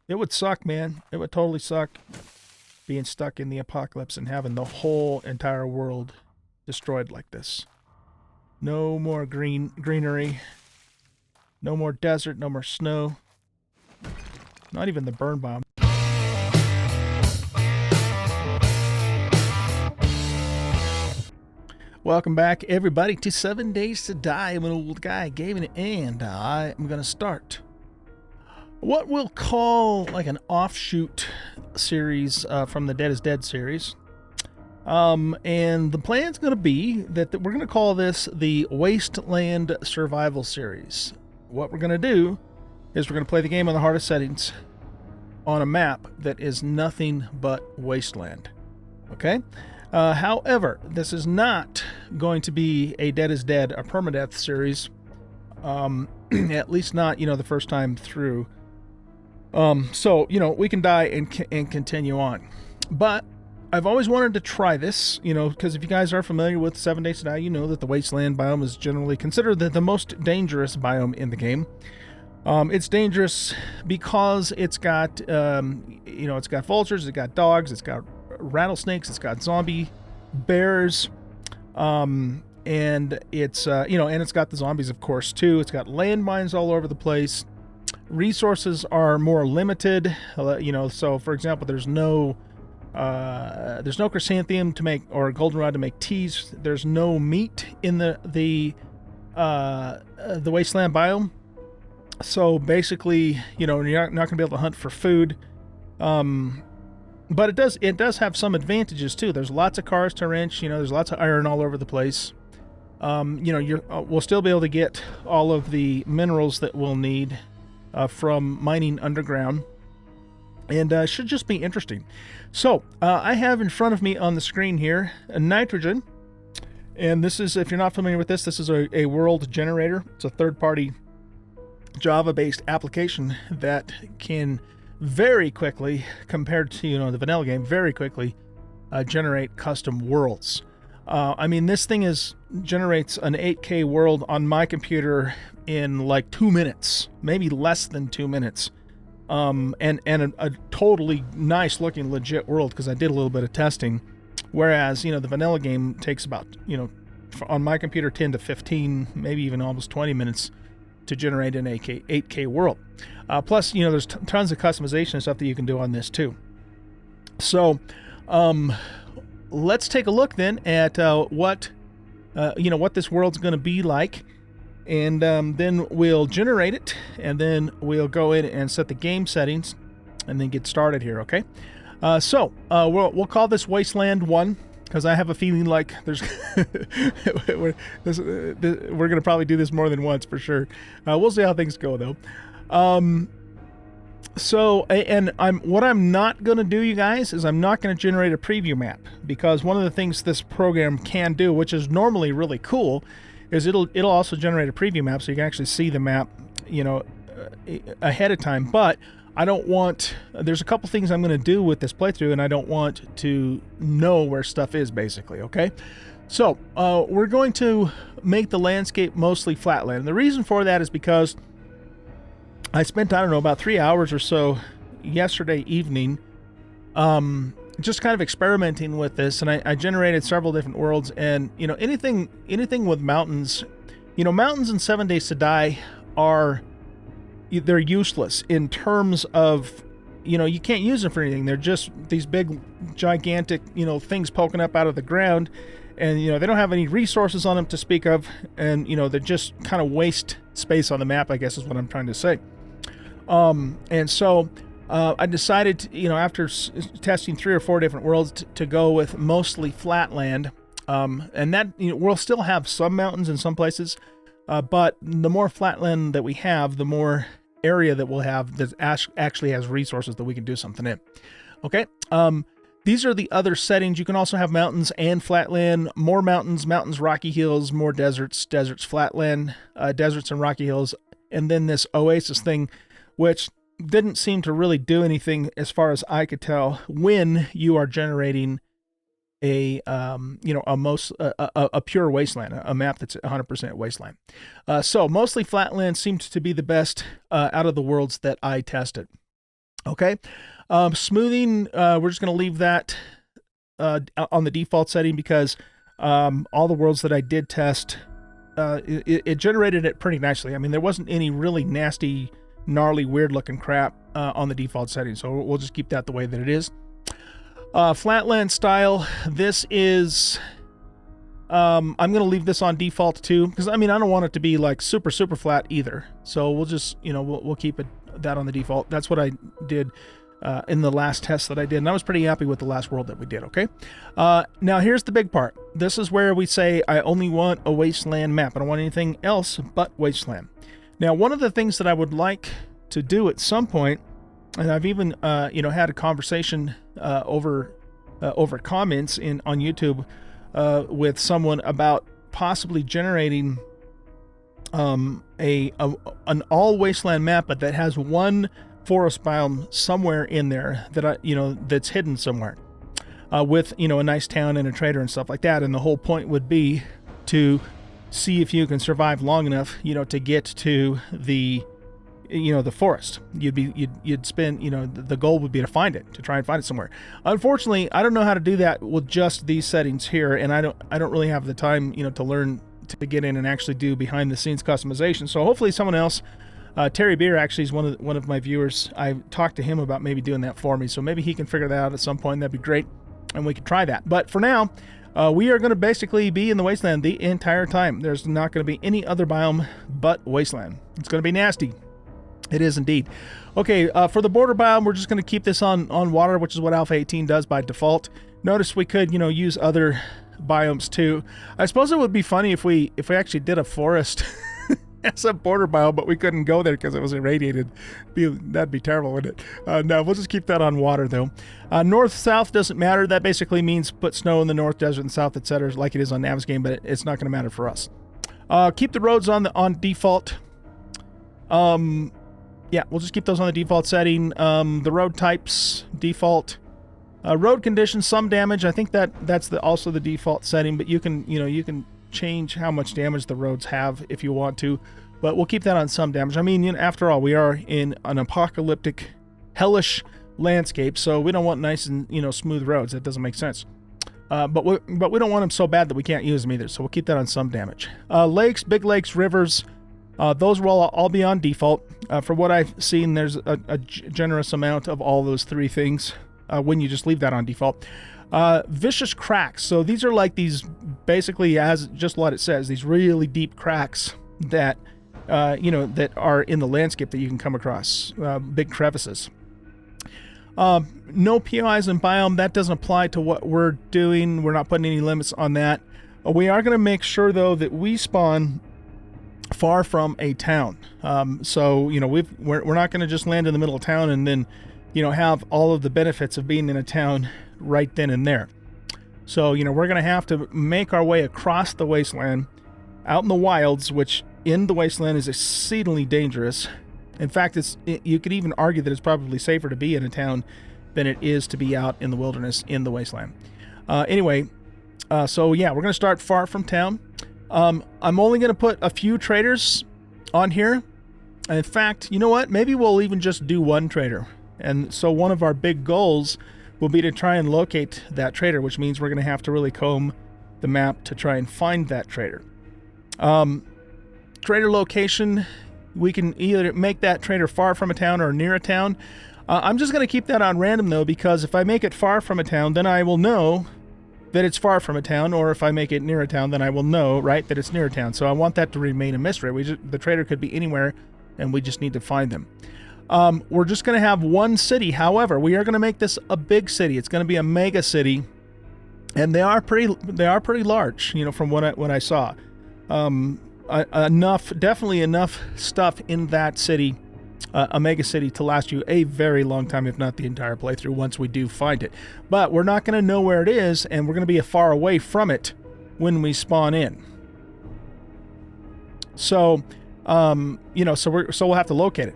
It would suck, man. It would totally suck being stuck in the apocalypse and having the whole entire world destroyed like this. No more greenery. No more desert, no more snow. Not even the burn bomb. Welcome back, everybody, to 7 Days to Die. I'm an old guy, Gavin, and I am going to start what we'll call like an offshoot series from the Dead is Dead series. And the plan's going to be that we're going to call this the Wasteland Survival Series. What we're going to do is we're going to play the game on the hardest settings on a map that is nothing but wasteland. Okay? However, this is not going to be a Dead is Dead, a permadeath series. At least not, the first time through. So, we can die and continue on. But I've always wanted to try this, because if you guys are familiar with 7 Days to Die, you know that the wasteland biome is generally considered the most dangerous biome in the game. It's dangerous because it's got, it's got vultures, it's got dogs, it's got rattlesnakes, it's got zombie bears, and it's, and it's got the zombies, of course, too. It's got landmines all over the place. Resources are more limited, so for example, there's no chrysanthemum to make, or goldenrod to make teas. There's no meat in the wasteland biome. So basically, you're not going to be able to hunt for food. But it does have some advantages too. There's lots of cars to wrench, there's lots of iron all over the place. We'll still be able to get all of the minerals that we'll need from mining underground. And should just be interesting. So, I have in front of me on the screen here a nitrogen. And this is, if you're not familiar with this is a world generator. It's a third-party Java-based application that can very quickly, compared to the vanilla game, very quickly generate custom worlds. This thing generates an 8K world on my computer in like 2 minutes, maybe less than 2 minutes. And a totally nice looking legit world, because I did a little bit of testing. Whereas, the vanilla game takes about, on my computer 10 to 15, maybe even almost 20 minutes to generate an 8K world. Plus, there's tons of customization and stuff that you can do on this too. So, let's take a look then at what this world's going to be like, and then we'll generate it, and then we'll go in and set the game settings, and then get started here. Okay. We'll call this Wasteland 1. Because I have a feeling like there's we're going to probably do this more than once for sure. We'll see how things go though. What I'm not going to do, you guys, is I'm not going to generate a preview map, because one of the things this program can do, which is normally really cool, is it'll also generate a preview map, so you can actually see the map, ahead of time. But I don't want, there's a couple things I'm going to do with this playthrough, and I don't want to know where stuff is, basically, okay? So, we're going to make the landscape mostly flatland. And the reason for that is because I spent, about 3 hours or so yesterday evening, just kind of experimenting with this, and I generated several different worlds, and, anything with mountains, mountains in 7 Days to Die they're useless in terms of, you can't use them for anything. They're just these big, gigantic, things poking up out of the ground, and, they don't have any resources on them to speak of, and, they just kind of waste space on the map, I guess is what I'm trying to say. And so I decided to, after testing 3 or 4 different worlds, to go with mostly flatland, and that, we'll still have some mountains in some places, but the more flatland that we have, the more area that we'll have that actually has resources that we can do something in. Okay. These are the other settings. You can also have mountains and flatland, more mountains, rocky hills, more deserts, flatland, deserts and rocky hills. And then this oasis thing, which didn't seem to really do anything as far as I could tell when you are generating a pure wasteland, a map that's 100% wasteland. So mostly flatland seemed to be the best out of the worlds that I tested. Okay. Smoothing, we're just going to leave that on the default setting because all the worlds that I did test, it generated it pretty nicely. I mean, there wasn't any really nasty, gnarly, weird-looking crap on the default setting, so we'll just keep that the way that it is. Flatland style, this is... I'm going to leave this on default too, because I mean, I don't want it to be like super flat either. So we'll just, you know, we'll keep that on the default. That's what I did in the last test that I did, and I was pretty happy with the last world that we did, okay? Now here's the big part. This is where we say I only want a Wasteland map. I don't want anything else but Wasteland. Now, one of the things that I would like to do at some point, and I've even, you know, had a conversation over comments on YouTube with someone about possibly generating an all Wasteland map, but that has one forest biome somewhere in there that that's hidden somewhere, with, you know, a nice town and a trader and stuff like that. And the whole point would be to see if you can survive long enough, you know, to get to the, you know, the forest. You'd spend, you know, the goal would be to find it, to try and find it somewhere. Unfortunately, I don't know how to do that with just these settings here, and I don't really have the time, you know, to learn to get in and actually do behind the scenes customization. So hopefully someone else, Terry Beer actually is one of my viewers. I talked to him about maybe doing that for me, so maybe he can figure that out at some point. That'd be great, and we could try that. But for now, we are going to basically be in the Wasteland the entire time. There's not going to be any other biome but Wasteland. It's going to be nasty. It is indeed. Okay, for the border biome, we're just going to keep this on water, which is what Alpha 18 does by default. Notice we could, you know, use other biomes too. I suppose it would be funny if we actually did a forest as a border biome, but we couldn't go there because it was irradiated. That'd be terrible, wouldn't it? No, we'll just keep that on water though. North-south doesn't matter. That basically means put snow in the north, desert, and south, etc., like it is on Nav's game, but it's not going to matter for us. Keep the roads on default. Yeah, we'll just keep those on the default setting. The road types, default. Road conditions, some damage. I think that's also the default setting, but you can change how much damage the roads have if you want to, but we'll keep that on some damage. I mean, you know, after all, we are in an apocalyptic, hellish landscape, so we don't want nice and, you know, smooth roads. That doesn't make sense. But we don't want them so bad that we can't use them either, so we'll keep that on some damage. Lakes, big lakes, rivers, those will all be on default. For what I've seen, there's a generous amount of all those three things when you just leave that on default. Vicious cracks. So these are like these, basically, as just what it says, these really deep cracks that, you know, that are in the landscape that you can come across. Big crevices. No POIs in biome. That doesn't apply to what we're doing. We're not putting any limits on that. We are going to make sure, though, that we spawn far from a town. So, you know, we're not going to just land in the middle of town and then, you know, have all of the benefits of being in a town right then and there. So, you know, we're going to have to make our way across the wasteland, out in the wilds, which in the wasteland is exceedingly dangerous. In fact, you could even argue that it's probably safer to be in a town than it is to be out in the wilderness in the wasteland. Anyway, so yeah, we're going to start far from town. I'm only going to put a few traders on here. In fact, you know what? Maybe we'll even just do one trader. And so one of our big goals will be to try and locate that trader, which means we're going to have to really comb the map to try and find that trader. Trader location, we can either make that trader far from a town or near a town. I'm just going to keep that on random, though, because if I make it far from a town, then I will know that it's far from a town, or if I make it near a town, then I will know, right, that it's near a town. So I want that to remain a mystery. The trader could be anywhere, and we just need to find them. We're just going to have one city. However, we are going to make this a big city. It's going to be a mega city, and they are pretty large, you know, from what I saw. Definitely enough stuff in that city, a mega city, to last you a very long time, if not the entire playthrough, once we do find it. But we're not going to know where it is, and we're going to be far away from it when we spawn in. So, you know, so we'll have to locate it.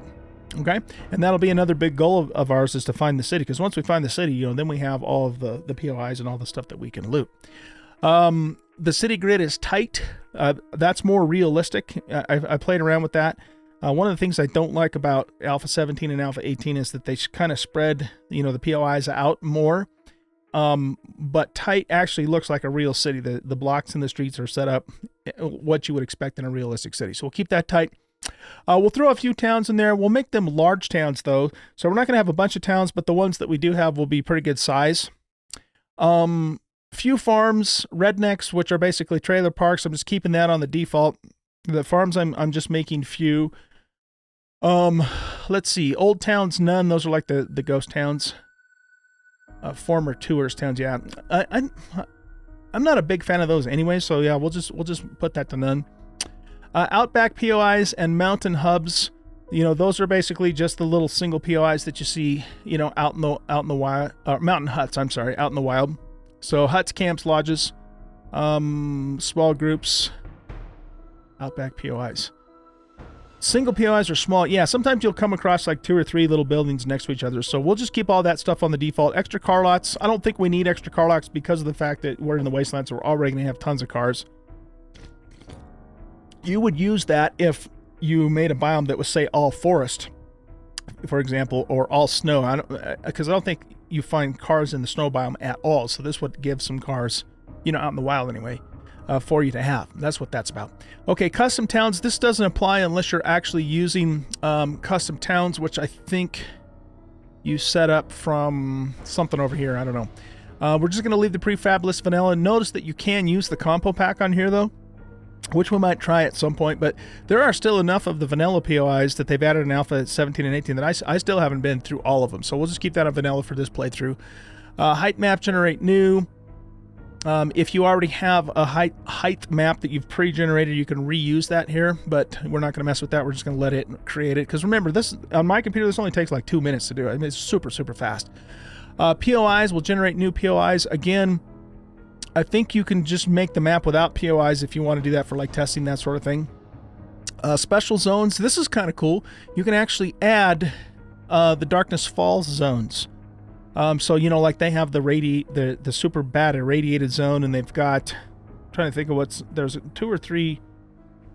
Okay, and that'll be another big goal of ours, is to find the city, because once we find the city, you know, then we have all of the POIs and all the stuff that we can loot. The city grid is tight. That's more realistic. I played around with that. One of the things I don't like about Alpha 17 and Alpha 18 is that they kind of spread, you know, the POIs out more. But tight actually looks like a real city. The blocks in the streets are set up what you would expect in a realistic city. So we'll keep that tight. We'll throw a few towns in there. We'll make them large towns, though. So we're not going to have a bunch of towns, but the ones that we do have will be pretty good size. Few farms, rednecks, which are basically trailer parks. I'm just keeping that on the default. The farms, I'm just making few. Let's see. Old towns, none. Those are like the ghost towns. Former tourist towns, yeah. I'm not a big fan of those anyway, so yeah, we'll just put that to none. Outback POIs and mountain hubs, you know, those are basically just the little single POIs that you see, you know, out in the wild, mountain huts, I'm sorry, out in the wild. So huts, camps, lodges, small groups, outback POIs. Single POIs are small. Yeah, sometimes you'll come across like 2 or 3 little buildings next to each other. So we'll just keep all that stuff on the default. Extra car lots. I don't think we need extra car lots because of the fact that we're in the Wasteland, so we're already going to have tons of cars. You would use that if you made a biome that was, say, all forest, for example, or all snow. Because I don't think you find cars in the snow biome at all. So this would give some cars, you know, out in the wild anyway. For you to have. That's what that's about. Okay, custom towns. This doesn't apply unless you're actually using custom towns, which I think you set up from something over here. I don't know. We're just going to leave the prefab list vanilla. Notice that you can use the compo pack on here, though, which we might try at some point. But there are still enough of the vanilla POIs that they've added in Alpha 17 and 18 that I still haven't been through all of them. So we'll just keep that on vanilla for this playthrough. Height map, generate new. If you already have a height map that you've pre-generated, you can reuse that here, but we're not going to mess with that. We're just going to let it create it. Because remember, this on my computer, this only takes like 2 minutes to do it. I mean, it's super, super fast. POIs will generate new POIs. Again, I think you can just make the map without POIs if you want to do that for like testing, that sort of thing. Special zones. This is kind of cool. You can actually add the Darkness Falls zones. So, you know, like they have the super bad irradiated zone, and they've got, I'm trying to think of there's 2 or 3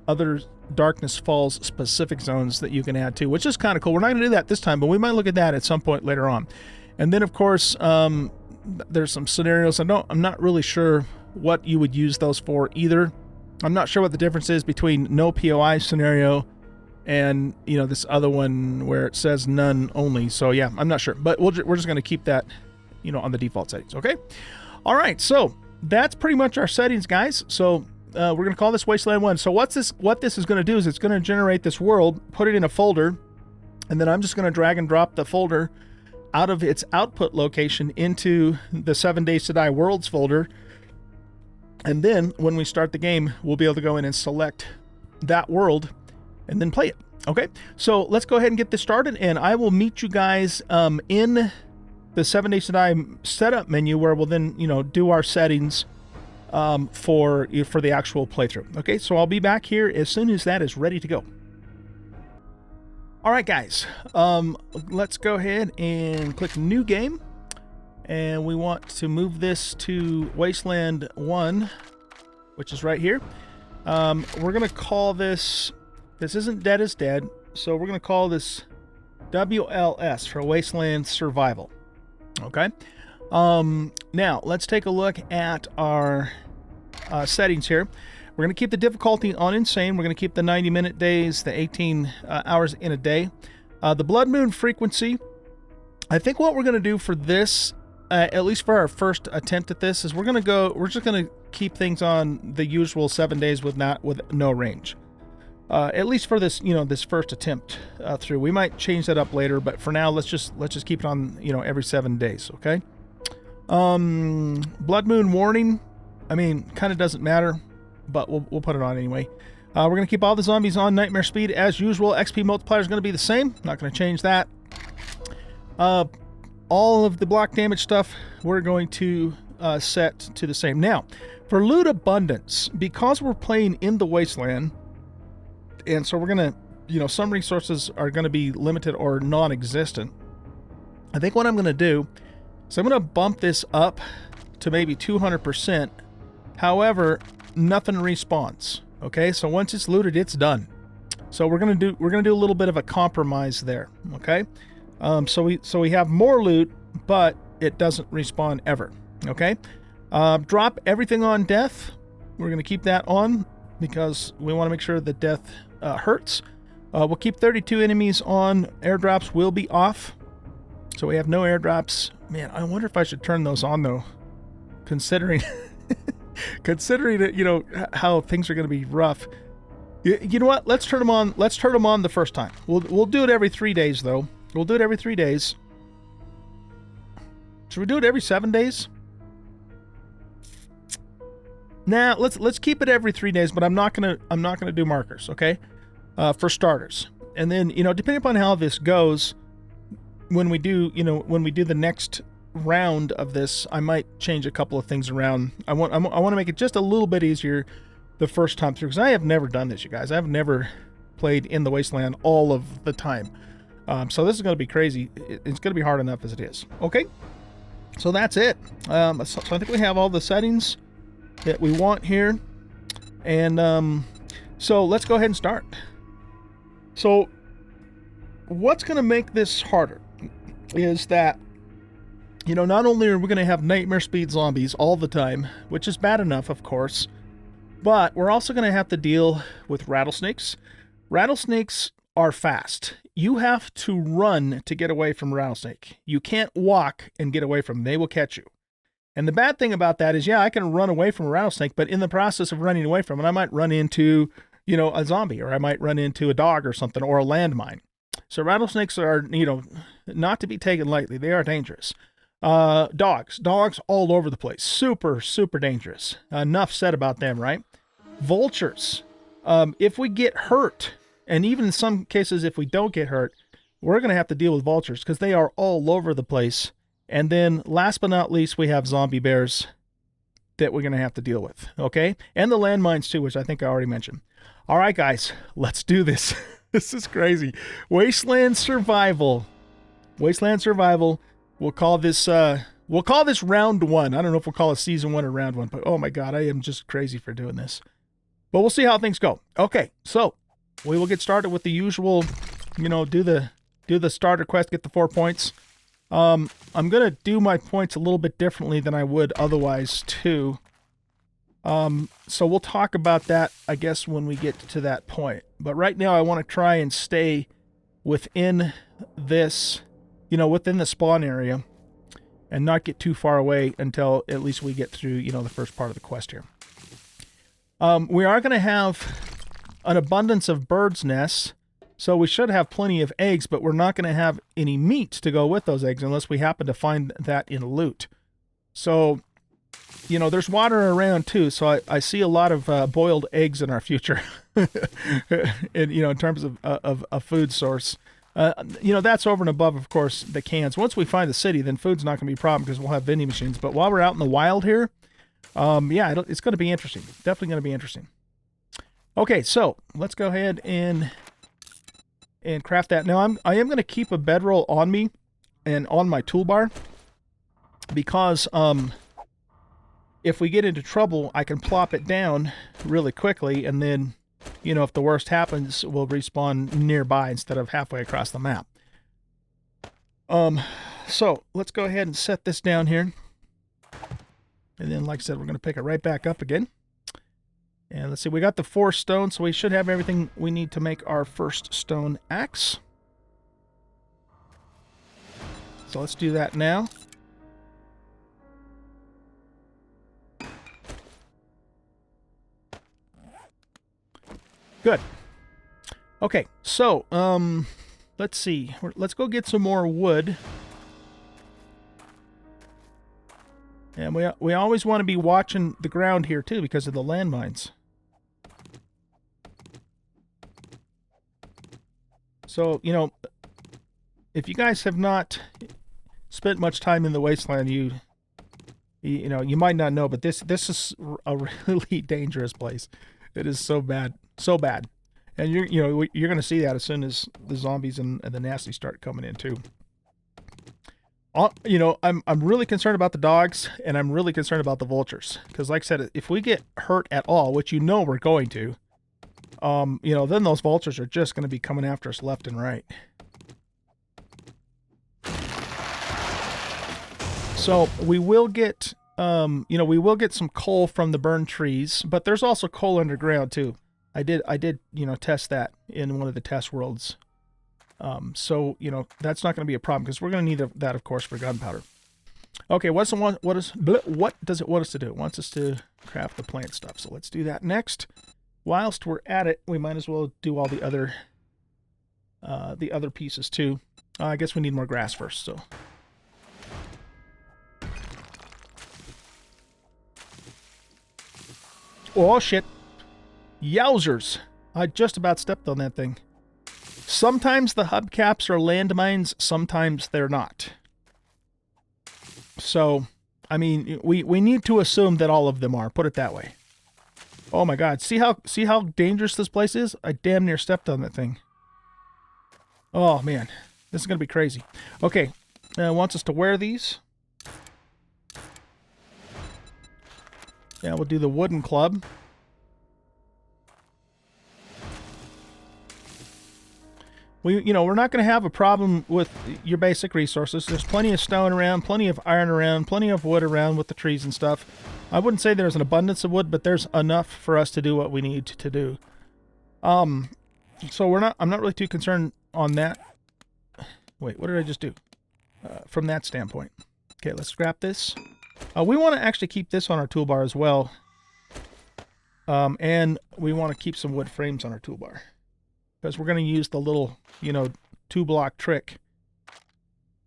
other Darkness Falls specific zones that you can add to, which is kind of cool. We're not going to do that this time, but we might look at that at some point later on. And then, of course, there's some scenarios. I'm not really sure what you would use those for either. I'm not sure what the difference is between no POI scenario and, you know, this other one where it says none only. So, yeah, I'm not sure. But we're just going to keep that, you know, on the default settings, okay? All right, so that's pretty much our settings, guys. So we're going to call this Wasteland 1. So what this is going to do is it's going to generate this world, put it in a folder, and then I'm just going to drag and drop the folder out of its output location into the 7 Days to Die Worlds folder. And then when we start the game, we'll be able to go in and select that world and then play it. Okay, so let's go ahead and get this started, and I will meet you guys in the 7 Days to Die setup menu, where we'll then, you know, do our settings for the actual playthrough. Okay, so I'll be back here as soon as that is ready to go. All right, guys, let's go ahead and click New Game, and we want to move this to Wasteland 1, which is right here. We're going to call this... This isn't Dead is Dead, so we're going to call this WLS for Wasteland Survival. Okay? Now, let's take a look at our settings here. We're going to keep the difficulty on Insane. We're going to keep the 90-minute days, the 18 hours in a day. The Blood Moon frequency, I think what we're going to do for this, at least for our first attempt at this, is we're just going to keep things on the usual 7 days with no range. At least for this, you know, this first attempt through. We might change that up later, but for now, let's just keep it on, you know, every 7 days. Okay. Blood Moon warning. I mean, kind of doesn't matter, but we'll put it on anyway. We're gonna keep all the zombies on nightmare speed as usual. XP multiplier is gonna be the same. Not gonna change that. All of the block damage stuff we're going to set to the same. Now, for loot abundance, because we're playing in the Wasteland. And so we're going to, you know, some resources are going to be limited or non-existent. I think what I'm going to do is I'm going to bump this up to maybe 200%. However, nothing respawns. Okay, so once it's looted, it's done. So we're gonna do a little bit of a compromise there, okay? So we have more loot, but it doesn't respawn ever, okay? Drop everything on death. We're gonna keep that on because we want to make sure that death hurts. We'll keep 32 enemies on. Airdrops will be off, so we have no airdrops. Man, I wonder if I should turn those on though, considering considering that, you know, how things are going to be rough. You know what? Let's turn them on. Let's turn them on the first time. We'll do it every 3 days though. We'll do it every 3 days. Should we do it every 7 days? Nah, let's keep it every 3 days, but I'm not gonna do markers, okay? For starters. And then, you know, depending upon how this goes, when we do the next round of this, I might change a couple of things around. I want to make it just a little bit easier the first time through, because I have never done this, you guys. I've never played in the Wasteland all of the time. So this is going to be crazy. It's going to be hard enough as it is. Okay, so that's it. So I think we have all the settings that we want here. And so let's go ahead and start. So what's going to make this harder is that, you know, not only are we going to have nightmare speed zombies all the time, which is bad enough, of course, but we're also going to have to deal with rattlesnakes. Rattlesnakes are fast. You have to run to get away from a rattlesnake. You can't walk and get away from them. They will catch you. And the bad thing about that is, yeah, I can run away from a rattlesnake, but in the process of running away from it, I might run into, you know, a zombie, or I might run into a dog or something, or a landmine. So rattlesnakes are, you know, not to be taken lightly. They are dangerous. Dogs all over the place. Super, super dangerous. Enough said about them, right? Vultures. If we get hurt, and even in some cases if we don't get hurt, we're going to have to deal with vultures because they are all over the place. And then last but not least, we have zombie bears that we're going to have to deal with, okay? And the landmines too, which I think I already mentioned. All right, guys, let's do this. This is crazy. Wasteland Survival. Wasteland Survival. We'll call this round 1. I don't know if we'll call it season 1 or round 1, but oh my God, I am just crazy for doing this. But we'll see how things go. Okay, so we will get started with the usual, you know, do the starter quest, get the 4 points. I'm gonna do my points a little bit differently than I would otherwise too. So we'll talk about that, I guess, when we get to that point. But right now I want to try and stay within this, you know, within the spawn area and not get too far away until at least we get through, you know, the first part of the quest here. We are going to have an abundance of birds' nests, so we should have plenty of eggs, but we're not going to have any meat to go with those eggs unless we happen to find that in loot. So, you know, there's water around too, so I see a lot of boiled eggs in our future, and, you know, in terms of a food source. You know, that's over and above, of course, the cans. Once we find the city, then food's not going to be a problem because we'll have vending machines. But while we're out in the wild here, yeah, it's going to be interesting. Definitely going to be interesting. Okay, so let's go ahead and craft that. Now, I am going to keep a bedroll on me and on my toolbar because if we get into trouble, I can plop it down really quickly, and then, you know, if the worst happens, we'll respawn nearby instead of halfway across the map. So let's go ahead and set this down here. And then, like I said, we're going to pick it right back up again. And let's see, we got the 4 stone, so we should have everything we need to make our first stone axe. So let's do that now. Good. Okay, so, let's see. Let's go get some more wood. And we always want to be watching the ground here, too, because of the landmines. So, you know, if you guys have not spent much time in the Wasteland, you know, you might not know, but this is a really dangerous place. It is so bad. So bad. And you're going to see that as soon as the zombies and the nasty start coming in too. You know, I'm really concerned about the dogs, and I'm really concerned about the vultures, because like I said, if we get hurt at all, which you know we're going to, you know, then those vultures are just going to be coming after us left and right. So we will get, you know, we will get some coal from the burned trees, but there's also coal underground too. I did, you know, test that in one of the test worlds. So, you know, that's not going to be a problem because we're going to need that, of course, for gunpowder. Okay, what does it want us to do? It wants us to craft the plant stuff. So let's do that next. Whilst we're at it, we might as well do all the other pieces too. I guess we need more grass first, so. Oh, shit. Yowzers. I just about stepped on that thing. Sometimes the hubcaps are landmines, sometimes they're not. So, I mean, we need to assume that all of them are. Put it that way. Oh my God. See how dangerous this place is? I damn near stepped on that thing. Oh, man. This is going to be crazy. Okay. It wants us to wear these. Yeah, we'll do the wooden club. You know, we're not going to have a problem with your basic resources. There's plenty of stone around, plenty of iron around, plenty of wood around with the trees and stuff. I wouldn't say there's an abundance of wood, but there's enough for us to do what we need to do. So I'm not really too concerned on that. Wait, what did I just do? From that standpoint. Okay, let's scrap this. We want to actually keep this on our toolbar as well. And we want to keep some wood frames on our toolbar. Because we're going to use the little, you know, 2-block trick.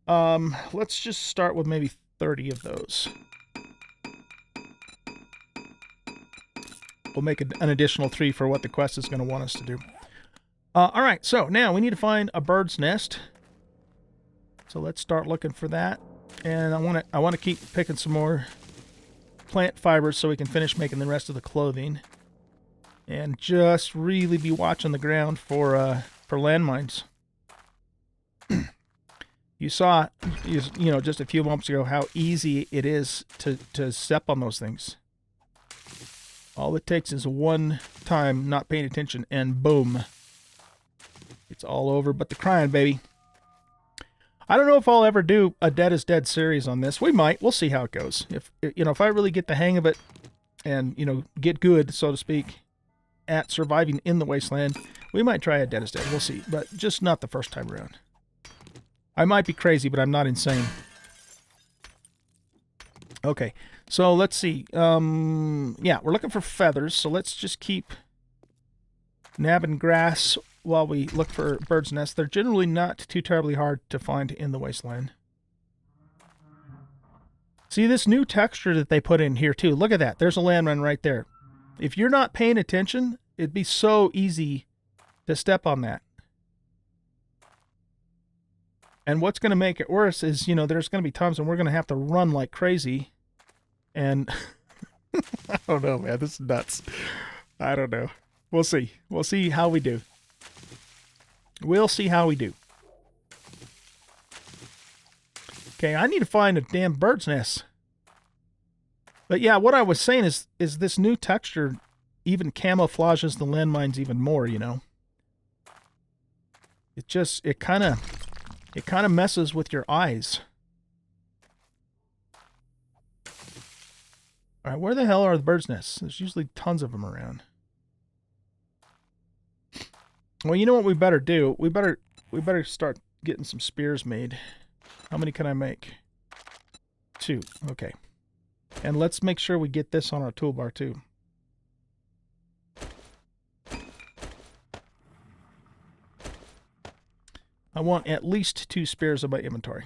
Let's just start with maybe 30 of those. We'll make an additional 3 for what the quest is going to want us to do. All right, so now we need to find a bird's nest. So let's start looking for that. And I want to keep picking some more plant fibers so we can finish making the rest of the clothing. And just really be watching the ground for landmines. You saw, you know, just a few moments ago how easy it is to step on those things. All it takes is one time not paying attention, and boom, it's all over. But the crying, baby. I don't know if I'll ever do a Dead is Dead series on this. We might. We'll see how it goes. If I really get the hang of it, and you know, get good, so to speak, at surviving in the Wasteland, we might try a Dead is Dead. We'll see, but just not the first time around. I might be crazy, but I'm not insane. Okay, so let's see. Yeah, we're looking for feathers, so let's just keep nabbing grass while we look for birds' nests. They're generally not too terribly hard to find in the Wasteland. See this new texture that they put in here, too. Look at that. There's a landmine right there. If you're not paying attention, it'd be so easy to step on that. And what's going to make it worse is, you know, there's going to be times when we're going to have to run like crazy. And I don't know, man. This is nuts. I don't know. We'll see. We'll see how we do. We'll see how we do. Okay, I need to find a damn bird's nest. But yeah, what I was saying is this new texture even camouflages the landmines even more, you know. It kind of messes with your eyes. All right, where the hell are the bird's nests? There's usually tons of them around. Well, you know what we better do? We better start getting some spears made. How many can I make? 2. Okay. And let's make sure we get this on our toolbar too. I want at least 2 spears in my inventory.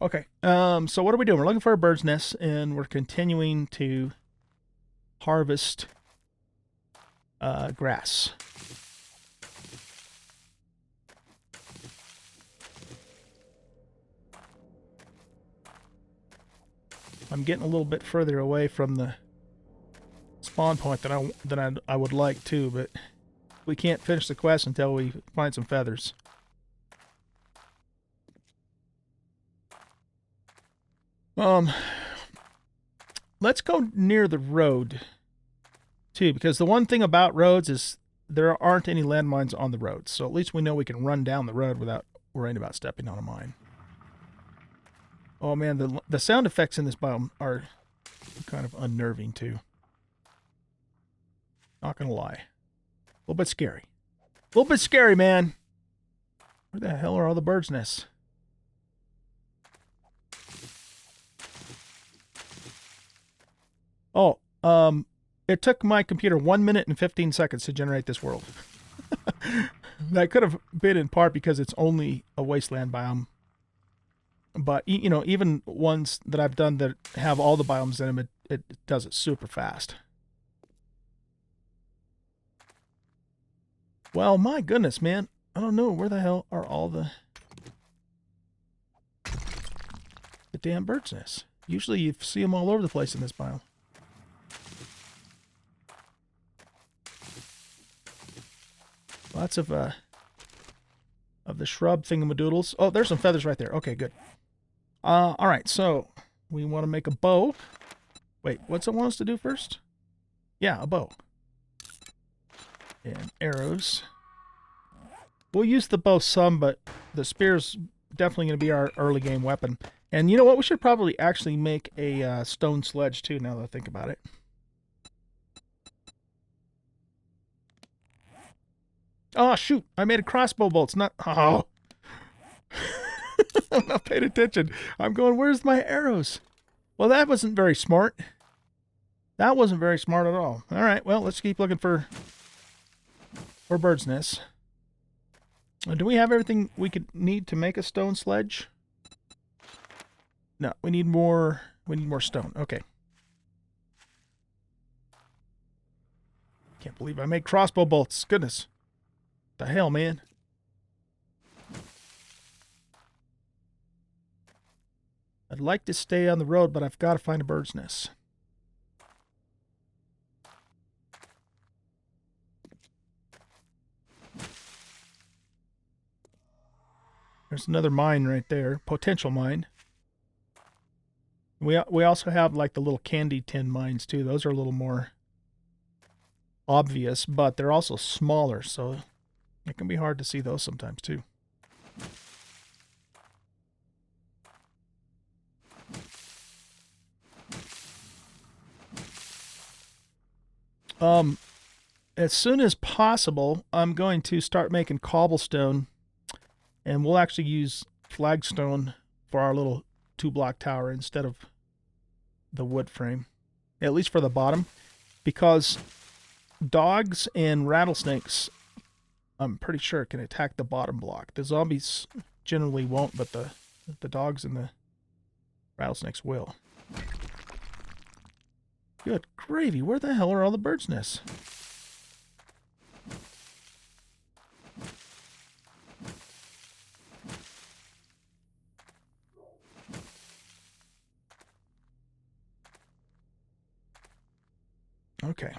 Okay. So what are we doing? We're looking for a bird's nest, and we're continuing to harvest grass. I'm getting a little bit further away from the spawn point than I would like to, but we can't finish the quest until we find some feathers. Let's go near the road too, because the one thing about roads is there aren't any landmines on the roads. So at least we know we can run down the road without worrying about stepping on a mine. Oh man, the sound effects in this biome are kind of unnerving too. Not gonna lie. A little bit scary. A little bit scary, man. Where the hell are all the birds' nests? Oh, it took my computer 1 minute and 15 seconds to generate this world. That could have been in part because it's only a wasteland biome. But, you know, even ones that I've done that have all the biomes in them, it does it super fast. Well, my goodness, man. I don't know. Where the hell are all the damn bird's nests? Usually you see them all over the place in this biome. Lots of the shrub thingamadoodles. Oh, there's some feathers right there. Okay, good. All right, so we want to make a bow. Wait, what's it want us to do first? Yeah, a bow. And arrows. We'll use the bow some, but the spear's definitely going to be our early game weapon. And you know what? We should probably actually make a stone sledge too, now that I think about it. Oh, shoot. I made a crossbow bolt. It's not... Oh. I'm not paying attention. I'm going, where's my arrows? Well, that wasn't very smart. That wasn't very smart at all. All right, well, let's keep looking for bird's nests. Do we have everything we could need to make a stone sledge? No, we need more stone. Okay. Can't believe I made crossbow bolts. Goodness. The hell, man. I'd like to stay on the road, but I've got to find a bird's nest. There's another mine right there. Potential mine. We also have like the little candy tin mines too. Those are a little more obvious, but they're also smaller, so it can be hard to see those sometimes too. As soon as possible, I'm going to start making cobblestone, and we'll actually use flagstone for our little 2-block tower instead of the wood frame, at least for the bottom, because dogs and rattlesnakes, I'm pretty sure, can attack the bottom block. The zombies generally won't, but the dogs and the rattlesnakes will. Good gravy, where the hell are all the bird's nests? Okay.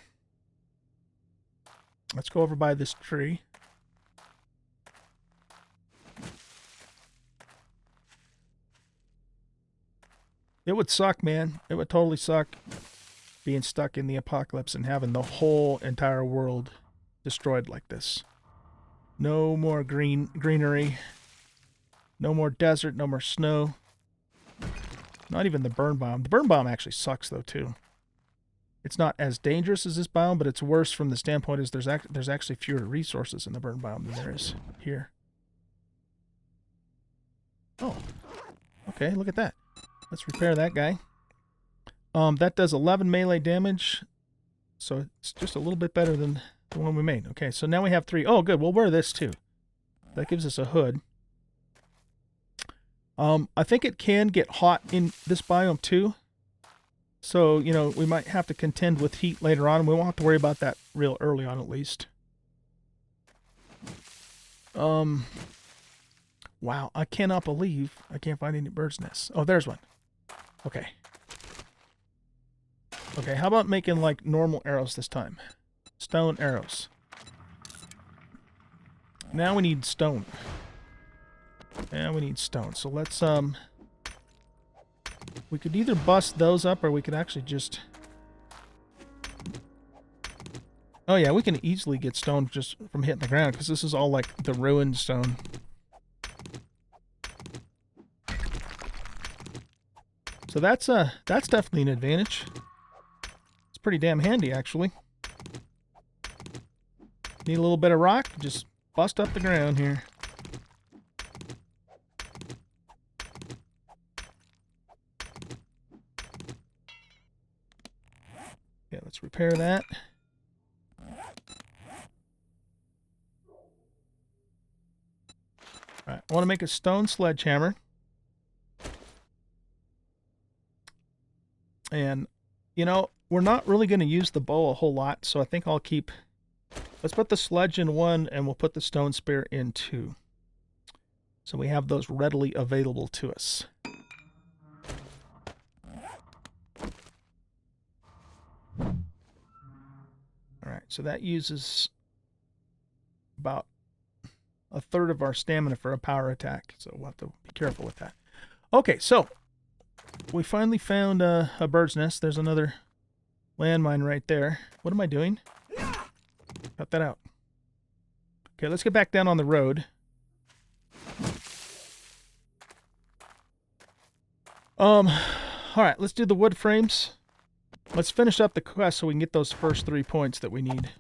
Let's go over by this tree. It would suck, man. It would totally suck being stuck in the apocalypse and having the whole entire world destroyed like this. No more greenery. No more desert, no more snow. Not even the burn biome. The burn biome actually sucks though too. It's not as dangerous as this biome, but it's worse from the standpoint is there's actually fewer resources in the burn biome than there is here. Oh, okay, look at that. Let's repair that guy. That does 11 melee damage, so it's just a little bit better than the one we made. Okay, so now we have 3. Oh, good. We'll wear this too. That gives us a hood. I think it can get hot in this biome too. So, you know, we might have to contend with heat later on. We won't have to worry about that real early on, at least. Wow, I cannot believe I can't find any bird's nests. Oh, there's one. Okay. Okay, how about making, like, normal arrows this time? Stone arrows. Now we need stone. Now we need stone. So let's, we could either bust those up or we could actually just Oh yeah, we can easily get stone just from hitting the ground, because this is all like the ruined stone. So that's definitely an advantage. It's pretty damn handy, actually. Need a little bit of rock, just bust up the ground here. Yeah, let's repair that. Alright, I want to make a stone sledgehammer. And, you know, we're not really going to use the bow a whole lot, so I think I'll keep... Let's put the sledge in one, and we'll put the stone spear in two. So we have those readily available to us. Alright, so that uses about a third of our stamina for a power attack, so we'll have to be careful with that. Okay, so we finally found a bird's nest. There's another landmine right there. What am I doing? Cut that out. Okay, let's get back down on the road. Alright, let's do the wood frames. Let's finish up the quest so we can get those first 3 points that we need.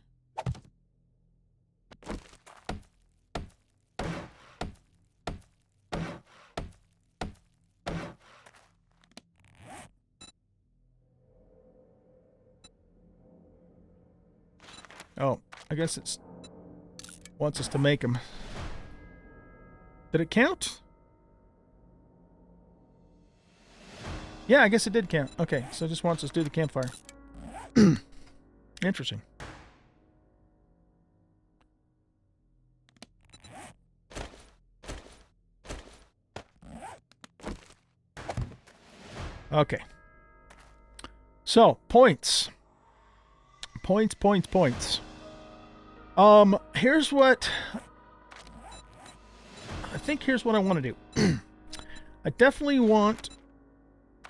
Oh, I guess it wants us to make them. Did it count? Yeah, I guess it did count. Okay, so it just wants us to do the campfire. Interesting. Okay. So, points. Points. Here's what... I think here's what I want to do. I definitely want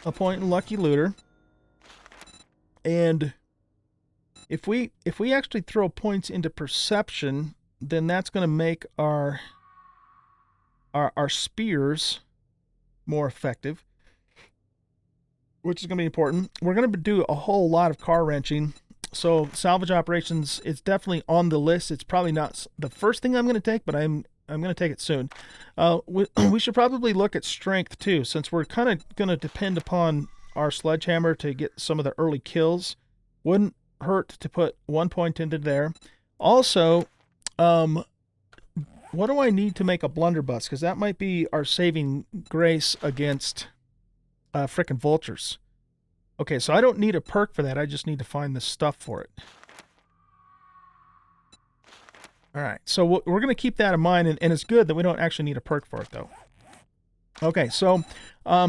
a point in Lucky Looter. And if we actually throw points into Perception, then that's going to make our spears more effective, which is going to be important. We're going to do a whole lot of car wrenching. So salvage operations, it's definitely on the list. It's probably not the first thing I'm going to take, but I'm going to take it soon. We should probably look at strength too, since we're kind of going to depend upon our sledgehammer to get some of the early kills. Wouldn't hurt to put 1 point into there. Also, what do I need to make a blunderbuss? Because that might be our saving grace against frickin' vultures. Okay, so I don't need a perk for that. I just need to find the stuff for it. Alright, so we're going to keep that in mind, and it's good that we don't actually need a perk for it, though. Okay, so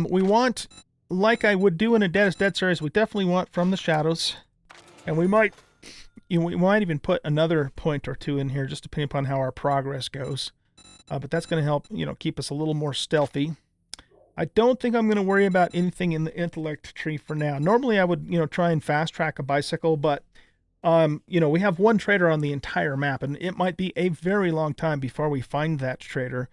we want, like I would do in a Dead is Dead series, we definitely want From the Shadows. And we might even put another point or two in here, just depending upon how our progress goes. But that's going to help, keep us a little more stealthy. I don't think I'm going to worry about anything in the intellect tree for now. Normally I would, try and fast track a bicycle, but, we have one trader on the entire map, and it might be a very long time before we find that trader.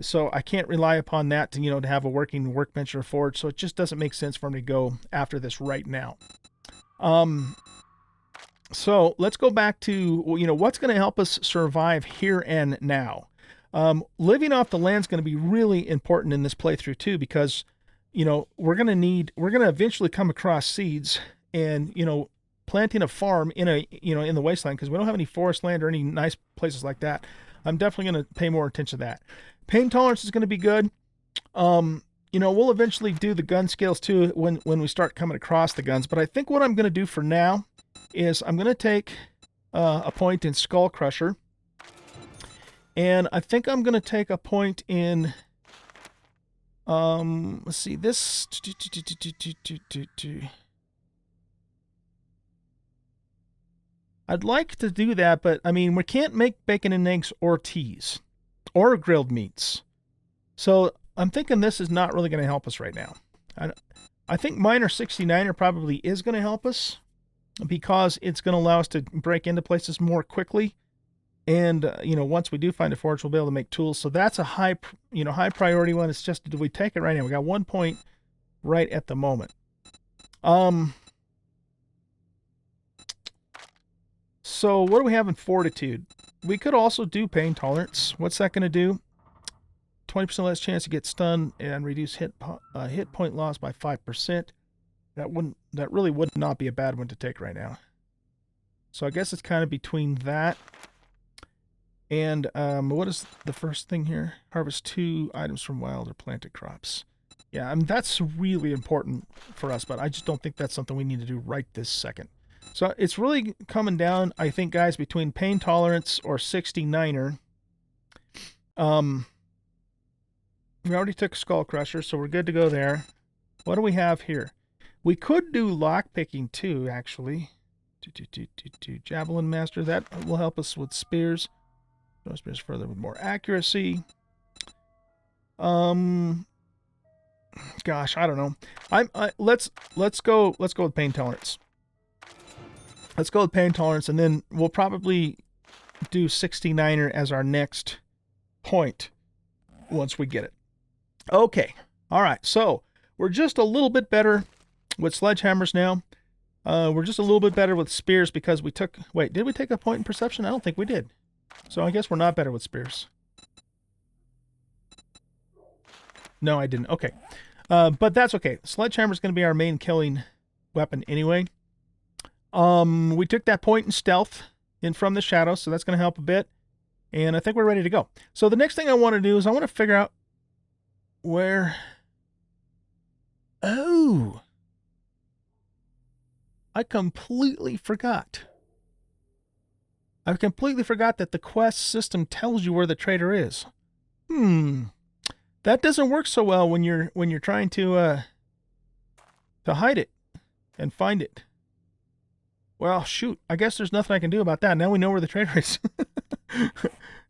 So I can't rely upon that to, to have a working workbench or forge, so it just doesn't make sense for me to go after this right now. So let's go back to, what's going to help us survive here and now. Living off the land is going to be really important in this playthrough too, because, we're going to eventually come across seeds, and, planting a farm in in the wasteland, because we don't have any forest land or any nice places like that. I'm definitely going to pay more attention to that. Pain tolerance is going to be good. We'll eventually do the gun scales too when we start coming across the guns, but I think what I'm going to do for now is I'm going to take a point in Skull Crusher. And I think I'm going to take a point in, let's see, this, I'd like to do that, but I mean, we can't make bacon and eggs or teas or grilled meats. So I'm thinking this is not really going to help us right now. I think Miner 69er probably is going to help us. because it's going to allow us to break into places more quickly. And, you know, once we do find a forge, we'll be able to make tools. So that's a high priority one. It's just, do we take it right now? We got 1 point right at the moment. So what do we have in fortitude? We could also do pain tolerance. What's that going to do? 20% less chance to get stunned and reduce hit point loss by 5%. That really would not be a bad one to take right now. So I guess it's kind of between that and what is the first thing here? Harvest 2 items from wild or planted crops. Yeah, I mean, that's really important for us, but I just don't think that's something we need to do right this second. So it's really coming down, I think, guys, between pain tolerance or 69er. We already took Skull Crusher, so we're good to go there. What do we have here? We could do lockpicking too, actually. Javelin Master, that will help us with spears. Throw spears further with more accuracy. Gosh, I don't know. Let's go with pain tolerance. Let's go with pain tolerance, and then we'll probably do 69er as our next point once we get it. Okay. All right. So we're just a little bit better with sledgehammers now. We're just a little bit better with spears because we took... Wait, did we take a point in perception? I don't think we did. So I guess we're not better with spears. No, I didn't. Okay. But that's okay. Sledgehammer's going to be our main killing weapon anyway. We took that point in stealth in from the shadows, so that's going to help a bit. And I think we're ready to go. So the next thing I want to do is I want to figure out where... Oh! I completely forgot. I completely forgot that the quest system tells you where the trader is. That doesn't work so well when you're trying to hide it and find it. Well, shoot. I guess there's nothing I can do about that. Now we know where the trader is.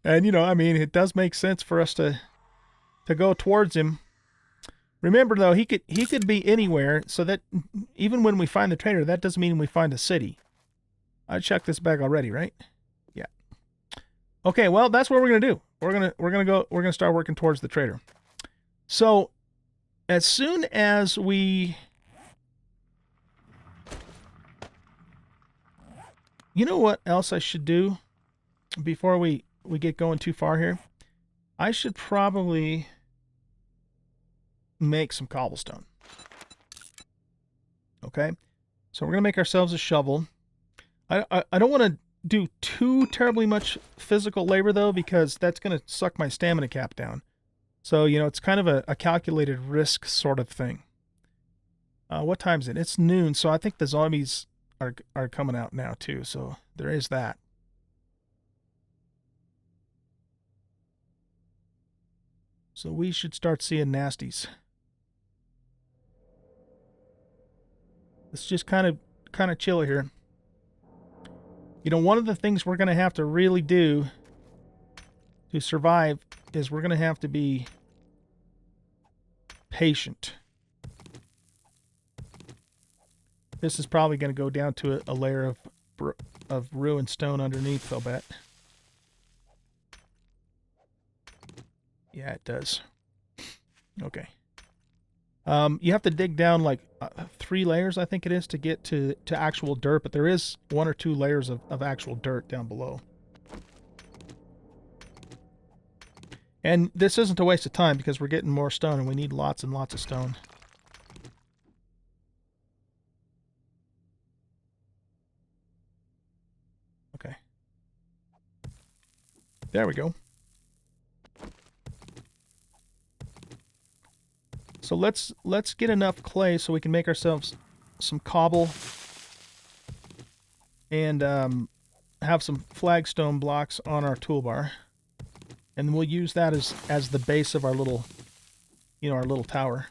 And, you know, I mean, it does make sense for us to go towards him. Remember, though, he could be anywhere, so that even when we find the trader, that doesn't mean we find a city. I checked this bag already, right? Yeah. Okay, well, that's what we're gonna do. We're gonna start working towards the trader. So, as soon as we... You know what else I should do before we get going too far here? I should probably make some cobblestone. Okay? So we're going to make ourselves a shovel. I don't want to do too terribly much physical labor, though, because that's going to suck my stamina cap down. So, you know, it's kind of a calculated risk sort of thing. What time is it? It's noon, so I think the zombies are coming out now, too. So there is that. So we should start seeing nasties. Let's just kind of chill here. You know, one of the things we're going to have to really do to survive is we're going to have to be patient. This is probably going to go down to a layer of ruined stone underneath, I'll bet. Yeah, it does. Okay. You have to dig down like 3 layers, I think it is, to get to actual dirt, but there is 1 or 2 layers of actual dirt down below. And this isn't a waste of time because we're getting more stone and we need lots and lots of stone. Okay. There we go. So let's get enough clay so we can make ourselves some cobble and have some flagstone blocks on our toolbar, and we'll use that as the base of our little, you know, our little tower.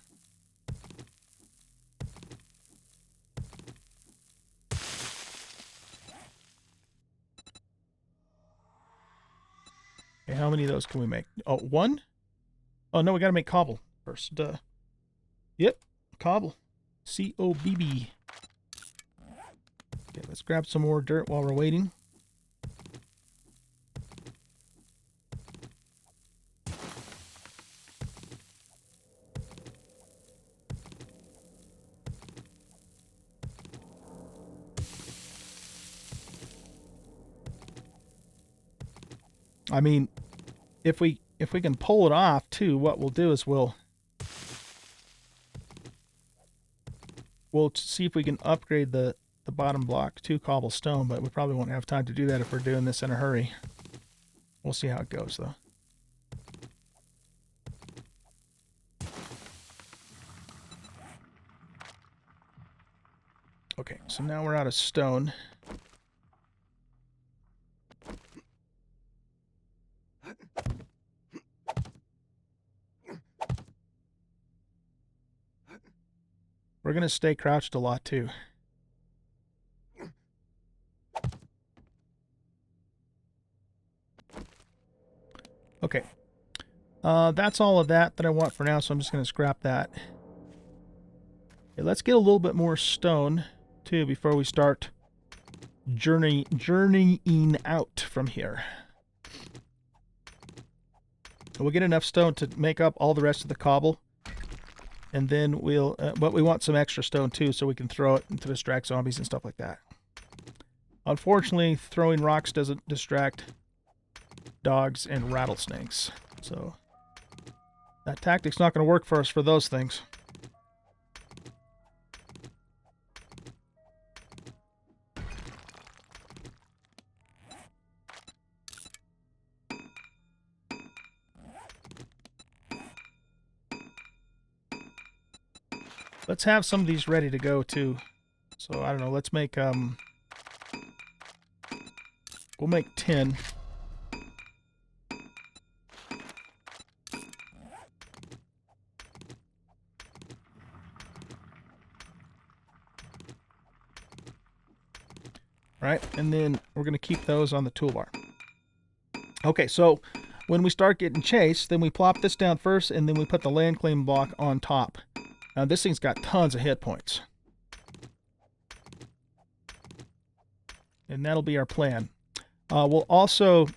Okay, how many of those can we make? Oh, 1? Oh no, we got to make cobble first. Duh. Yep, cobble. C-O-B-B. Okay, let's grab some more dirt while we're waiting. I mean, if we can pull it off too, what we'll do is we'll see if we can upgrade the bottom block to cobblestone, but we probably won't have time to do that if we're doing this in a hurry. We'll see how it goes though. Okay, so now we're out of stone. We're going to stay crouched a lot too. Okay. That's all of that I want for now, so I'm just going to scrap that. Okay, let's get a little bit more stone too before we start journeying out from here. We'll get enough stone to make up all the rest of the cobble. And then we'll, but we want some extra stone too, so we can throw it to distract zombies and stuff like that. Unfortunately, throwing rocks doesn't distract dogs and rattlesnakes. So that tactic's not going to work for us for those things. Let's have some of these ready to go too. So I don't know, let's make we'll make 10. Right, and then we're going to keep those on the toolbar. Okay, so when we start getting chased, then we plop this down first, and then we put the land claim block on top. Now this thing's got tons of hit points. And that'll be our plan. We'll also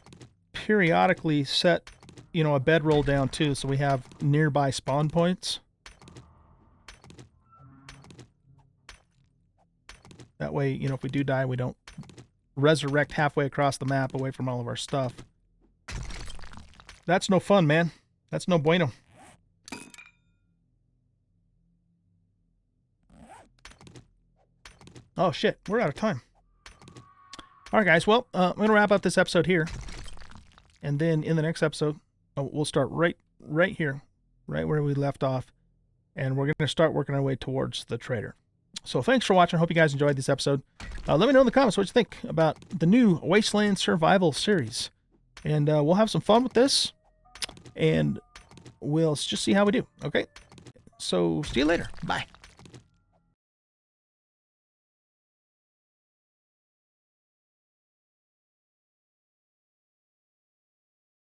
periodically set, you know, a bedroll down too, so we have nearby spawn points. That way, you know, if we do die, we don't resurrect halfway across the map away from all of our stuff. That's no fun, man. That's no bueno. Oh shit, we're out of time. Alright guys, well, I'm going to wrap up this episode here. And then in the next episode, we'll start right here, right where we left off. And we're going to start working our way towards the trader. So thanks for watching. I hope you guys enjoyed this episode. Let me know in the comments what you think about the new Wasteland Survival series. And we'll have some fun with this. And we'll just see how we do. Okay? So see you later. Bye.